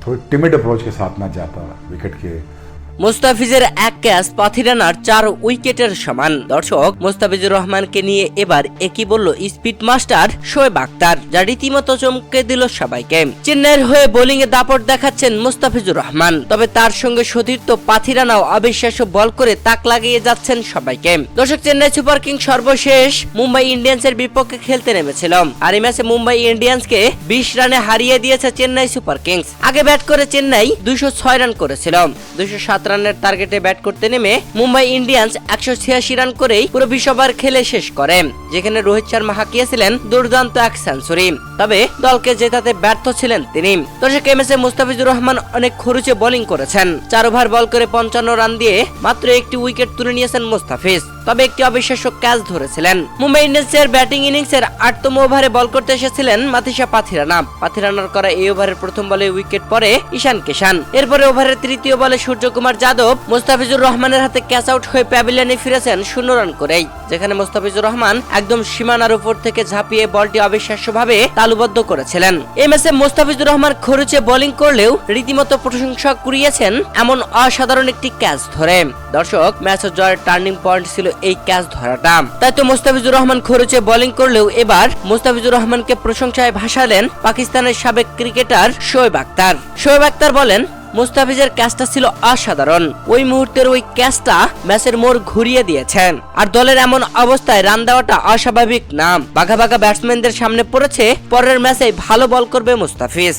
थोड़ी timid approach के साथ मैच जाता विकेट के। মুস্তাফিজের এক ক্যাচ পাথিরানার 4 উইকেটের সমান। দর্শক, মুস্তাফিজুর রহমানকে নিয়ে এবার একই বলল স্পিড মাস্টার শোয়েব আখতার, যা রীতিমতো চমকে দিল সবাইকে। চেন্নাইয়ের হয়ে বোলিং এ দাপট দেখাচ্ছেন মুস্তাফিজুর রহমান, তবে তার সঙ্গে সতীর্থ পাথিরানাও অবিশ্বাস্য বল করে তাক লাগিয়ে যাচ্ছেন সবাইকে। দর্শক, চেন্নাই সুপার কিংস সর্বশেষ মুম্বাই ইন্ডিয়ান্সের বিপক্ষে খেলতে নেমেছিল, আর এই ম্যাচে মুম্বাই ইন্ডিয়ান্সকে 20 রানে হারিয়ে দিয়েছে চেন্নাই সুপার কিংস। আগে ব্যাট করে চেন্নাই 206 রান করেছিল। 207 রানের টার্গেটে ব্যাট করতে নেমে মুম্বাই ইন্ডিয়ান্স 186 রান করেই পুরো 20 ওভার খেলে শেষ করে, যেখানে রোহিত শর্মা হাঁকিয়েছিলেন দুর্দান্ত এক সেঞ্চুরি। তবে দলকে জেতাতে ব্যর্থ ছিলেন তিনি। দর্শক, এই ম্যাচে মুস্তাফিজুর রহমান অনেক খরুচে বোলিং করেছেন। 4 ওভার বল করে 55 রান দিয়ে মাত্র একটি উইকেট তুলে নিয়েছেন মুস্তাফিজ, তবে একটি অবিশ্বাস্য ক্যাচ ধরেছিলেন। মুম্বাই ইন্ডিয়ান্সের ব্যাটিং ইনিংসের 8তম ওভারে বল করতে এসেছিলেন মাথিসা পাথিরানা। পাথিরানার করা এই ওভারের প্রথম বলে উইকেট পড়ে ঈশান কিষান। এরপরে ওভারের 3য় বলে সূর্যকুমার যাদব মুস্তাফিজুর রহমানের হাতে ক্যাচ আউট হয়ে প্যাভিলিয়নে ফিরেছেন 0 রান করেই, যেখানে মুস্তাফিজুর রহমান একদম সীমানার উপর থেকে ঝাঁপিয়ে বলটি অবিশ্বাস্যভাবে তালুবদ্ধ করেছিলেন। এই ম্যাচে মুস্তাফিজুর রহমান খরুচে বোলিং করলেও রীতিমতো প্রশংসা কুড়িয়েছেন এমন অসাধারণ একটি ক্যাচ ধরে। দর্শক, ম্যাচের জয়ের টার্নিং পয়েন্ট ছিল এই ক্যাচ ধরাটা। তাই তো মুস্তাফিজুর রহমান খরুচে বোলিং করলেও এবার মুস্তাফিজুর রহমানকে প্রশংসায় ভাসালেন পাকিস্তানের সাবেক ক্রিকেটার শোয়েব আখতার। শোয়েব আখতার বলেন, মুস্তাফিজের ক্যাচটা ছিল অসাধারণ। ওই মুহূর্তের ওই ক্যাচটা ম্যাচের মোড় ঘুরিয়ে দিয়েছেন, আর দলের এমন অবস্থায় রান দেওয়াটা অস্বাভাবিক না। বাঘা বাঘা ব্যাটসম্যানদের সামনে পড়েছে, পরের ম্যাচে ভালো বল করবে মুস্তাফিজ।